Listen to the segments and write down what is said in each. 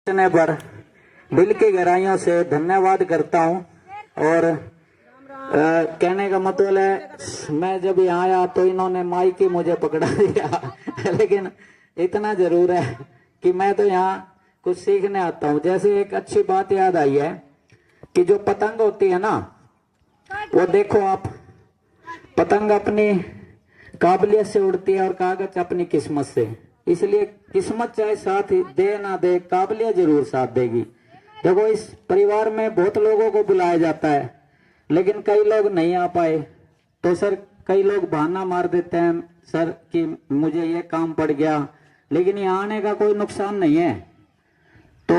करने पर दिल की गहराइयों से धन्यवाद करता हूं। और कहने का मतलब है, मैं जब यहाँ आया तो इन्होंने माइक ही मुझे पकड़ा दिया लेकिन इतना जरूर है कि मैं तो यहाँ कुछ सीखने आता हूँ। जैसे एक अच्छी बात याद आई है कि जो पतंग होती है ना, वो देखो आप, पतंग अपनी काबिलियत से उड़ती है और कागज अपनी किस्मत से। इसलिए किस्मत चाहे साथ दे ना दे, काबिलियत जरूर साथ देगी। देखो इस परिवार में बहुत लोगों को बुलाया जाता है, लेकिन कई लोग नहीं आ पाए तो सर कई लोग बहाना मार देते हैं सर कि मुझे ये काम पड़ गया, लेकिन यहाँ आने का कोई नुकसान नहीं है। तो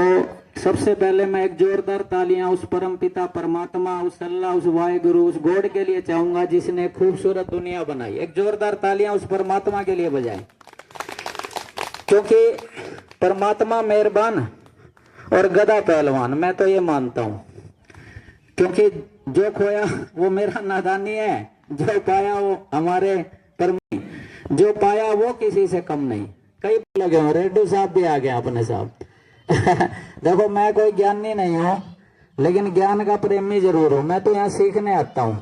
सबसे पहले मैं एक जोरदार तालियां उस परम पिता परमात्मा, उस अल्लाह, उस वाहिगुरु, उस गॉड के लिए चाहूंगा जिसने खूबसूरत दुनिया बनाई। एक जोरदार तालियां उस परमात्मा के लिए बजाएं, क्योंकि परमात्मा मेहरबान और गधा पहलवान, मैं तो ये मानता हूं। क्योंकि जो खोया वो मेरा नादानी है, जो पाया वो हमारे परमी, जो पाया वो किसी से कम नहीं। कई लगे हो, रेड्डू साहब भी आ गए अपने साहब देखो मैं कोई ज्ञानी नहीं हूं, लेकिन ज्ञान का प्रेमी जरूर हूं। मैं तो यहाँ सीखने आता हूं,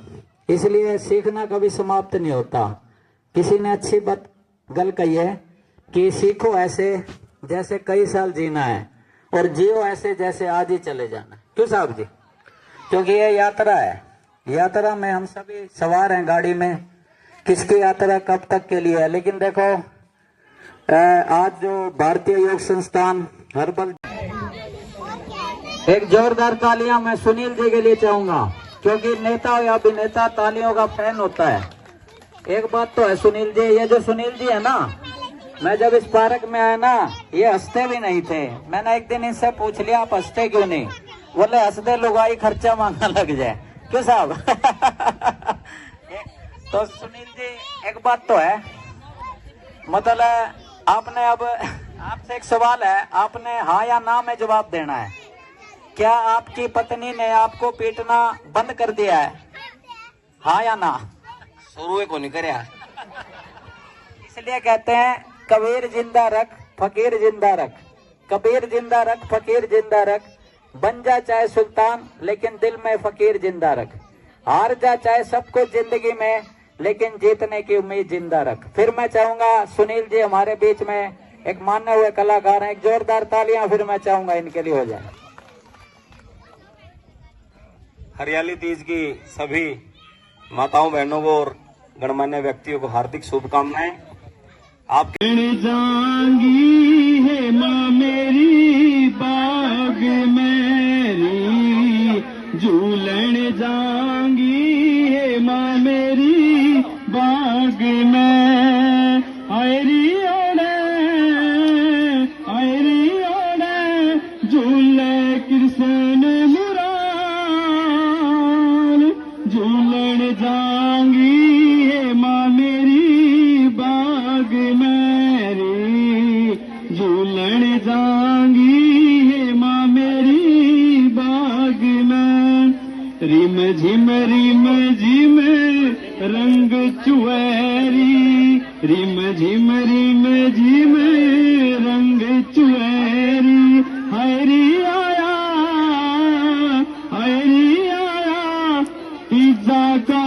इसलिए सीखना कभी समाप्त नहीं होता। किसी ने अच्छी बात गल कही है कि सीखो ऐसे जैसे कई साल जीना है और जियो ऐसे जैसे आज ही चले जाना। क्यों साहब जी? क्योंकि ये यात्रा है, यात्रा में हम सभी सवार हैं गाड़ी में। किसकी यात्रा कब तक के लिए है, लेकिन देखो आज जो भारतीय योग संस्थान हर्बल, एक जोरदार तालियां मैं सुनील जी के लिए चाहूंगा, क्योंकि नेता या अभिनेता तालियों का फैन होता है। एक बात तो है सुनील जी, ये जो सुनील जी है ना, मैं जब इस पार्क में आया ना, ये हंसते भी नहीं थे। मैंने एक दिन इनसे पूछ लिया आप हंसते क्यों नहीं? बोले हंसते लुगाई खर्चा मांगना लग जाए। क्यों साहब? तो सुनील जी एक बात तो है, मतलब आपने, अब आपसे एक सवाल है, आपने हाँ या ना में जवाब देना है। क्या आपकी पत्नी ने आपको पीटना बंद कर दिया है? हाँ या ना? शुरू को नहीं करे। इसलिए कहते हैं कबीर जिंदा रख फकीर जिंदा रख, कबीर जिंदा रख फकीर जिंदा रख, बन जा चाहे सुल्तान लेकिन दिल में फकीर जिंदा रख, हार जा चाहे सब कुछ जिंदगी में लेकिन जीतने की उम्मीद जिंदा रख। फिर मैं चाहूंगा सुनील जी हमारे बीच में एक माने हुए कलाकार हैं, एक जोरदार तालियां फिर मैं चाहूंगा इनके लिए हो जाए। हरियाली तीज की सभी माताओं बहनों को और गणमान्य व्यक्तियों को हार्दिक शुभकामनाएं। आप जाएंगी है माँ मेरी बाग मेरी, झूलन जाएंगी है माँ मेरी बाग में। आयरी ओड़े झूले कृष्ण मुरार, झूलन जाएंगी है माँ मेरी बाग मेरी, झूलन जाएंगी है माँ मेरी बाग में। रिम झिम रंग चुएरी, रिम झिम रंग चुएरी। हरी आया तीजा का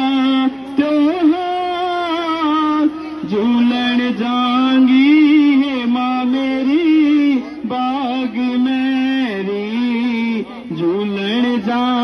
त्योहार, झूलन जाएंगी है माँ मेरी बाग मेरी, झूलन जा